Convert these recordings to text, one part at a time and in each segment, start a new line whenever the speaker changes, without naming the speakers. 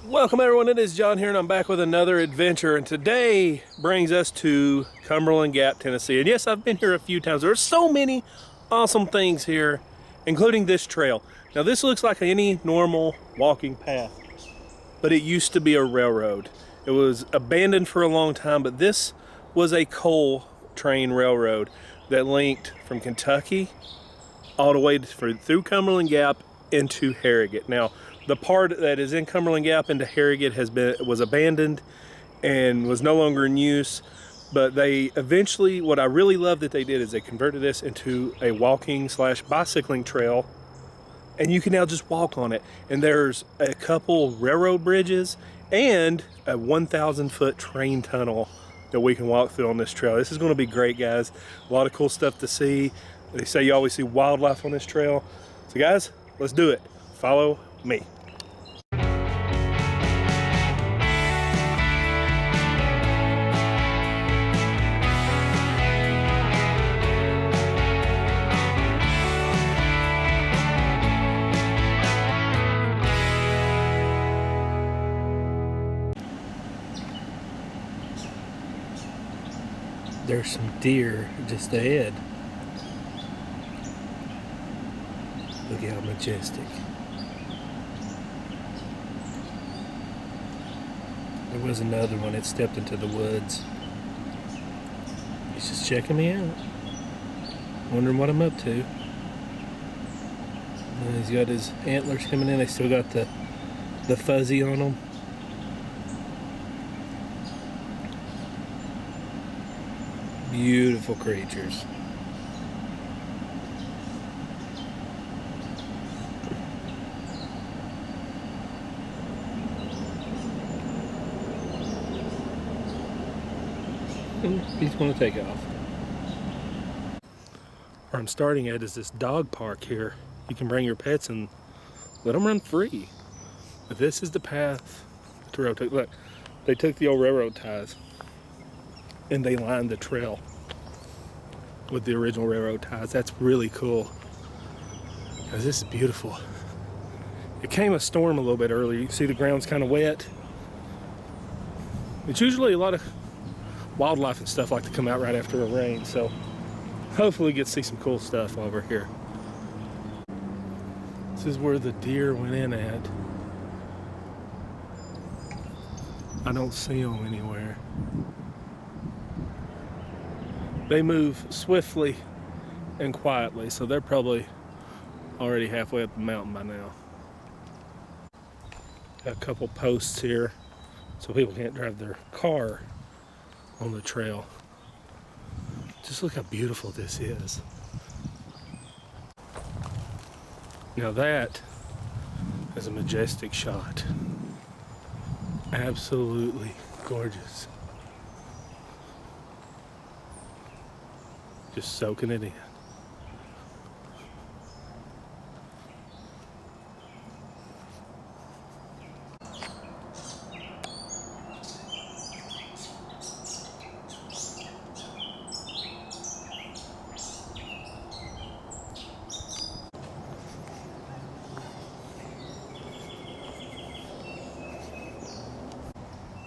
Welcome everyone, it is John here and I'm back with another adventure, and today brings us to Cumberland Gap, Tennessee. And yes, I've been here a few times. There are so many awesome things here, including this trail. Now this looks like any normal walking path, but it used to be a railroad. It was abandoned for a long time, but this was a coal train railroad that linked from Kentucky all the way through Cumberland Gap into Harrogate. Now, the part that is in Cumberland Gap into Harrogate was abandoned and was no longer in use. But they eventually, what I really love that they did is they converted this into a walking / bicycling trail, and you can now just walk on it. And there's a couple railroad bridges and a 1,000-foot train tunnel that we can walk through on this trail. This is going to be great, guys. A lot of cool stuff to see. They say you always see wildlife on this trail. So guys, let's do it. Follow me. There's some deer just ahead. Look how majestic. There was another one that stepped into the woods. He's just checking me out. Wondering what I'm up to. He's got his antlers coming in. They still got the fuzzy on them. Beautiful creatures. He's going to take off. Where I'm starting at is this dog park here. You can bring your pets and let them run free. But this is the path the railroad took. Look, they took the old railroad ties and they lined the trail with the original railroad ties. That's really cool, because this is beautiful. It came a storm a little bit earlier. You can see the ground's kind of wet. It's usually a lot of wildlife and stuff like to come out right after a rain, so hopefully we get to see some cool stuff while we're here. This is where the deer went in at. I don't see them anywhere. They move swiftly and quietly, so they're probably already halfway up the mountain by now. Got a couple posts here so people can't drive their car on the trail. Just look how beautiful this is. Now that is a majestic shot. Absolutely gorgeous. Just soaking it in.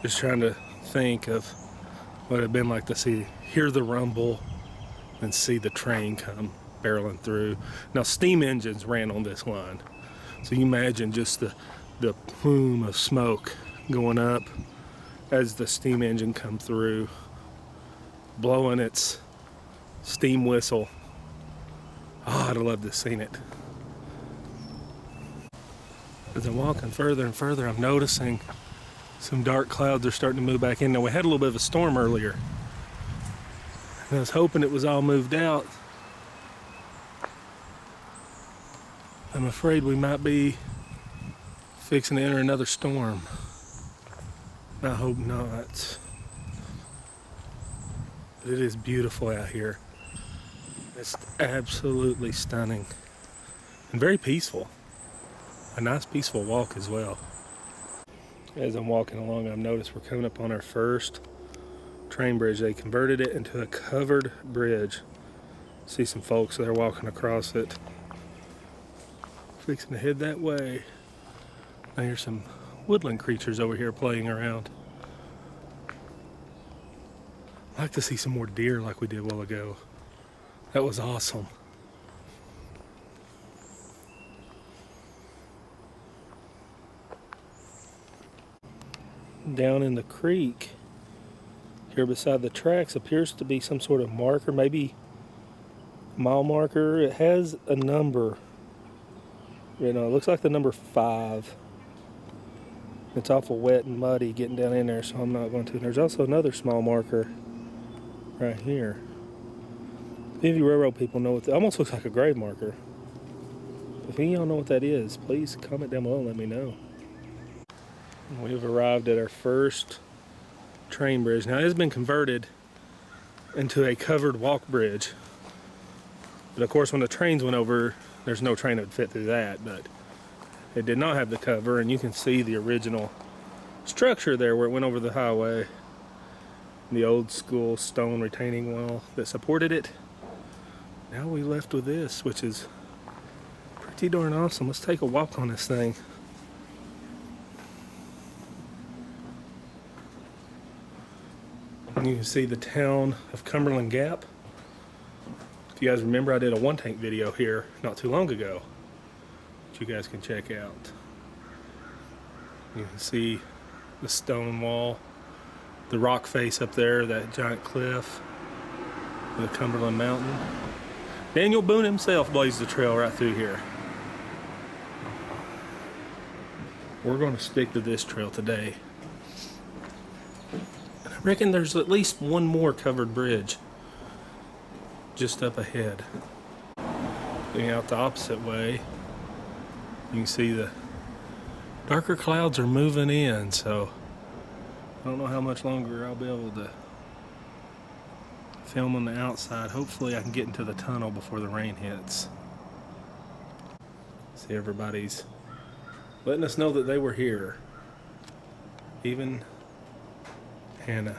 Just trying to think of what it'd been like to hear the rumble and see the train come barreling through. Now, steam engines ran on this line, so you imagine just the plume of smoke going up as the steam engine come through, blowing its steam whistle. Oh, I'd have loved to have seen it. As I'm walking further and further, I'm noticing some dark clouds are starting to move back in. Now, we had a little bit of a storm earlier, and I was hoping it was all moved out. I'm afraid we might be fixing to enter another storm. I hope not. But it is beautiful out here. It's absolutely stunning and very peaceful. A nice peaceful walk as well. As I'm walking along, I've noticed we're coming up on our first train bridge. They converted it into a covered bridge. See some folks there walking across it. Fixing to head that way. Now here's some woodland creatures over here playing around. I'd like to see some more deer like we did a while ago. That was awesome. Down in the creek here beside the tracks appears to be some sort of marker, maybe mile marker. It has a number. You know, it looks like the number 5. It's awful wet and muddy getting down in there, so I'm not going to. And there's also another small marker right here. If any of you railroad people know what that almost looks like a grave marker. If any of y'all know what that is, please comment down below and let me know. We have arrived at our first train bridge. Now it has been converted into a covered walk bridge. But of course when the trains went over, there's no train that would fit through that, but it did not have the cover, and you can see the original structure there where it went over the highway. The old school stone retaining wall that supported it. Now we left with this, which is pretty darn awesome. Let's take a walk on this thing. And you can see the town of Cumberland Gap. If you guys remember, I did a one-tank video here not too long ago that you guys can check out. You can see the stone wall, the rock face up there, that giant cliff, the Cumberland Mountain. Daniel Boone himself blazed the trail right through here. We're going to stick to this trail today. And I reckon there's at least one more covered bridge just up ahead. Looking out the opposite way, you can see the darker clouds are moving in, so I don't know how much longer I'll be able to film on the outside. Hopefully I can get into the tunnel before the rain hits. See, everybody's letting us know that they were here. Even Hannah.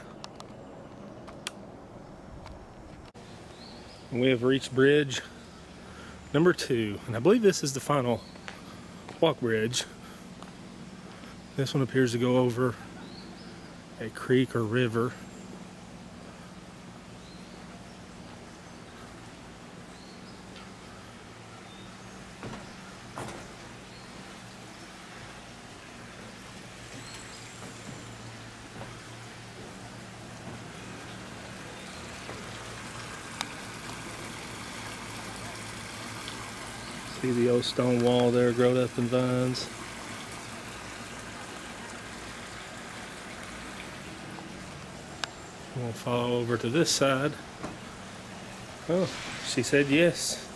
And we have reached bridge number 2, and I believe this is the final walk bridge. This one appears to go over a creek or river. See the old stone wall there growed up in vines. We'll follow over to this side. Oh, she said yes.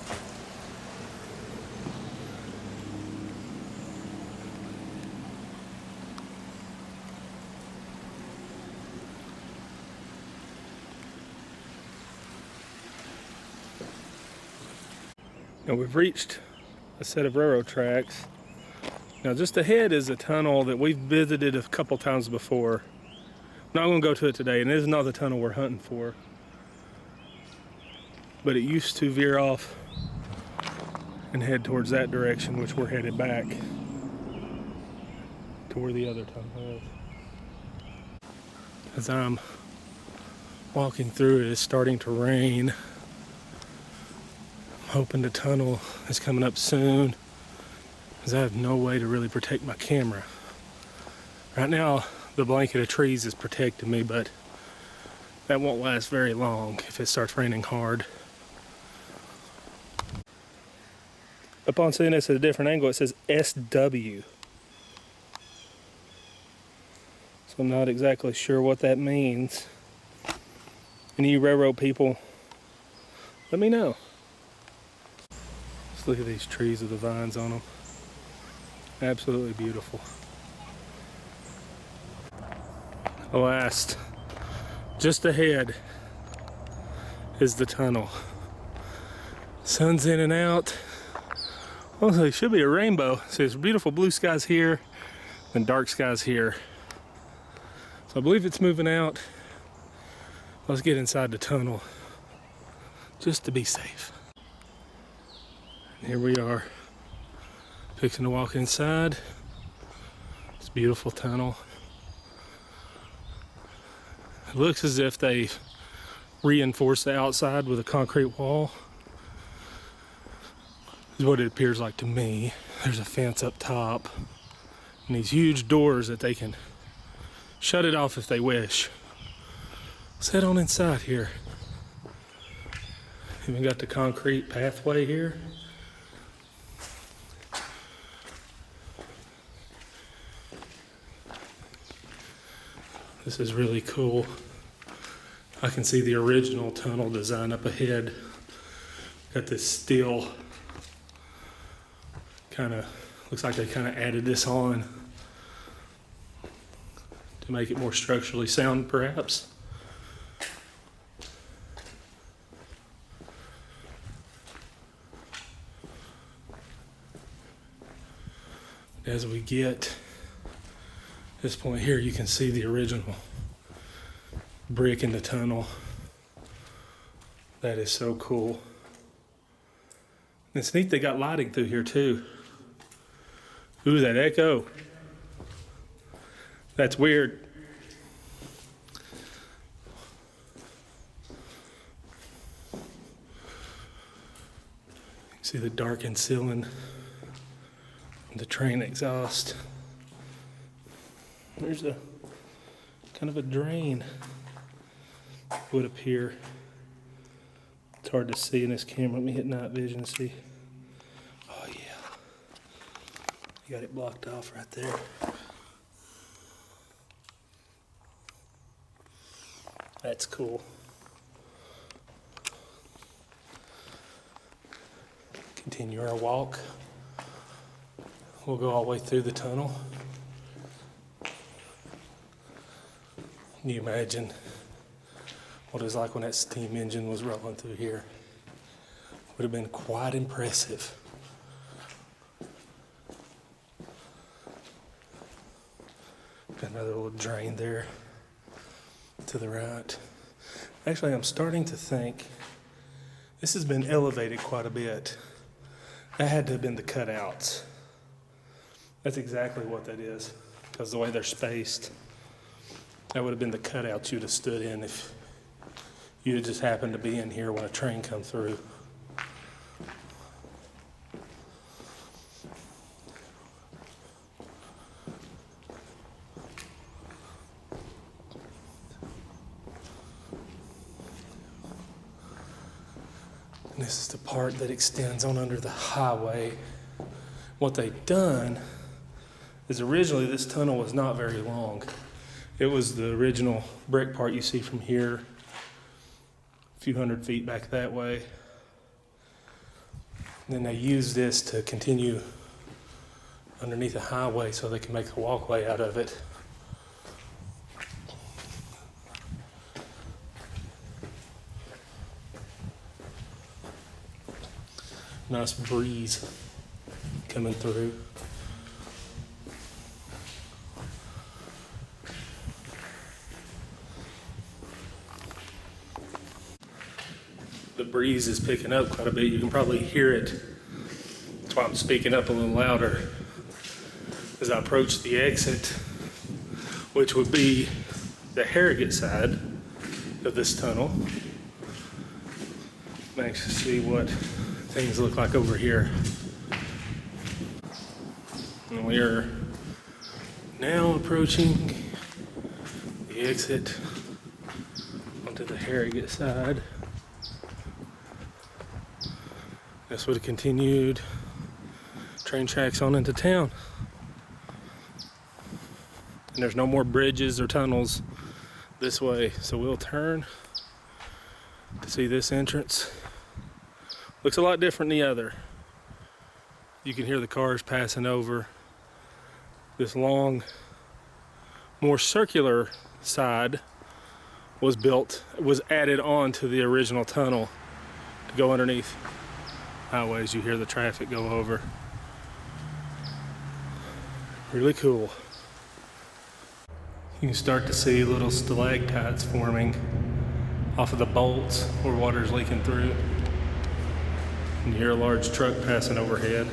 Now we've reached a set of railroad tracks. Now just ahead is a tunnel that we've visited a couple times before. I'm not going to go to it today, and this is not the tunnel we're hunting for. But it used to veer off and head towards that direction, which we're headed back to where the other tunnel is. As I'm walking through it, it's starting to rain. I'm hoping the tunnel is coming up soon, because I have no way to really protect my camera. Right now, the blanket of trees is protecting me, but that won't last very long if it starts raining hard. Upon seeing this at a different angle, it says SW. So I'm not exactly sure what that means. Any of you railroad people, let me know. Let's look at these trees with the vines on them. Absolutely beautiful. Last, just ahead is the tunnel. Sun's in and out. Well, there should be a rainbow. So there's beautiful blue skies here and dark skies here. So I believe it's moving out. Let's get inside the tunnel just to be safe. And here we are, fixing to walk inside. It's Beautiful tunnel. It looks as if they reinforced the outside with a concrete wall. Is what it appears like to me. There's a fence up top and these huge doors that they can shut it off if they wish. Let's head on inside here. Even got the concrete pathway here. This is really cool. I can see the original tunnel design up ahead. Got this steel, looks like they kind of added this on to make it more structurally sound, perhaps. As we get this point here, you can see the original brick in the tunnel. That is so cool. And it's neat they got lighting through here too. Ooh, that echo. That's weird. You can see the darkened ceiling and the train exhaust. There's a kind of a drain, would appear. It's hard to see in this camera. Let me hit night vision and see. Oh yeah, you got it blocked off right there. That's cool. Continue our walk. We'll go all the way through the tunnel. Can you imagine what it was like when that steam engine was rolling through here? Would have been quite impressive. Got another little drain there to the right. Actually, I'm starting to think this has been elevated quite a bit. That had to have been the cutouts. That's exactly what that is, because the way they're spaced. That would have been the cutouts you'd have stood in if you'd have just happened to be in here when a train come through. And this is the part that extends on under the highway. What they've done is originally this tunnel was not very long. It was the original brick part you see from here, a few hundred feet back that way. And then they used this to continue underneath the highway so they can make a walkway out of it. Nice breeze coming through. The breeze is picking up quite a bit. You can probably hear it. That's why I'm speaking up a little louder as I approach the exit, which would be the Harrogate side of this tunnel. Nice to see what things look like over here. And we are now approaching the exit onto the Harrogate side. This would have continued train tracks on into town. And there's no more bridges or tunnels this way, so we'll turn to see this entrance. Looks a lot different than the other. You can hear the cars passing over. This long, more circular side was added on to the original tunnel to go underneath highways. You hear the traffic go over. Really cool. You can start to see little stalactites forming off of the bolts where water's leaking through. And you hear a large truck passing overhead.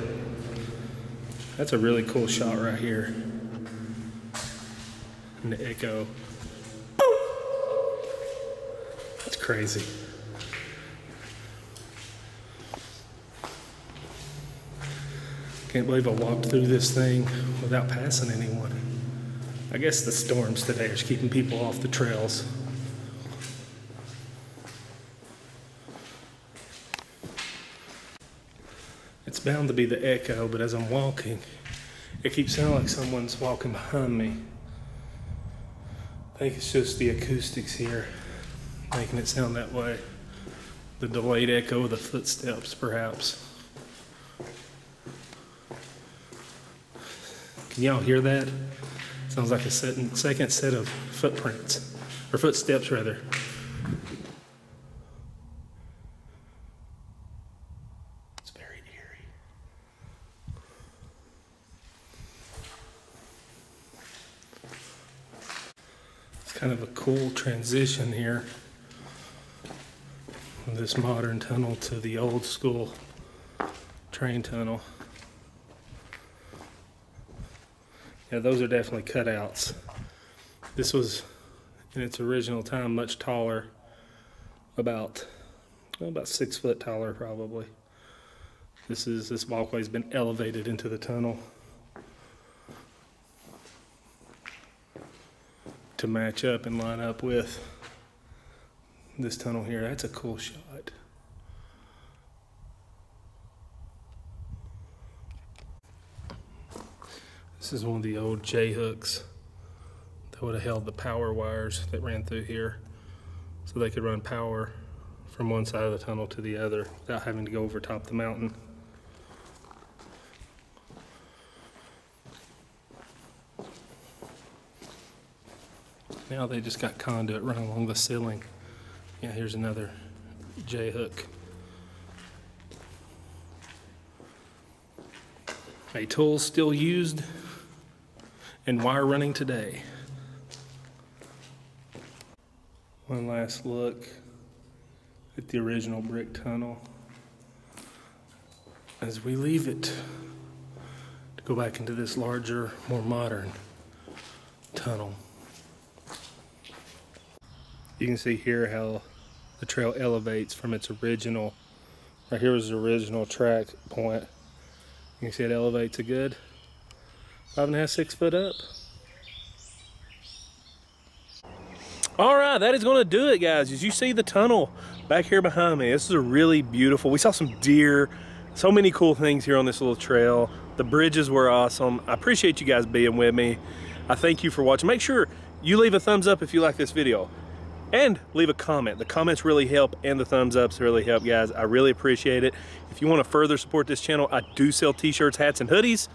That's a really cool shot right here. and the echo. That's crazy. Can't believe I walked through this thing without passing anyone. I guess the storms today are keeping people off the trails. It's bound to be the echo, but as I'm walking, it keeps sounding like someone's walking behind me. I think it's just the acoustics here making it sound that way. The delayed echo of the footsteps, perhaps. Can y'all hear that? Sounds like a second set of footprints, or footsteps rather. It's very eerie. It's kind of a cool transition here from this modern tunnel to the old school train tunnel. Yeah, those are definitely cutouts. This was, in its original time, much taller, about 6 foot taller probably. This walkway's been elevated into the tunnel to match up and line up with this tunnel here. That's a cool shot. This is one of the old J-hooks that would have held the power wires that ran through here, so they could run power from one side of the tunnel to the other without having to go over top the mountain. Now they just got conduit running along the ceiling. Yeah, here's another J-hook. A tool still used and wire running today. One last look at the original brick tunnel as we leave it to go back into this larger, more modern tunnel. You can see here how the trail elevates from its original, right here was the original track point. You can see it elevates a good 5.5, 6 foot up. All right, that is going to do it, guys. As you see the tunnel back here behind me, this is a really beautiful. We saw some deer, so many cool things here on this little trail. The bridges were awesome. I appreciate you guys being with me. I thank you for watching. Make sure you leave a thumbs up if you like this video, and leave a comment. The comments really help, and the thumbs ups really help, guys. I really appreciate it. If you want to further support this channel, I do sell t-shirts, hats, and hoodies,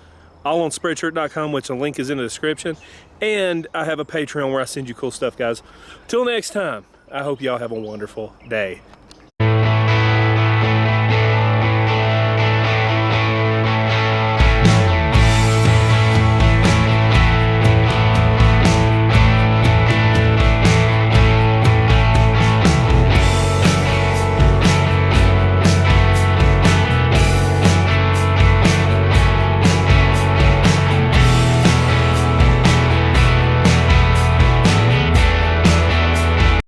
all on spreadshirt.com, which the link is in the description. And I have a Patreon where I send you cool stuff, guys. Till next time, I hope y'all have a wonderful day.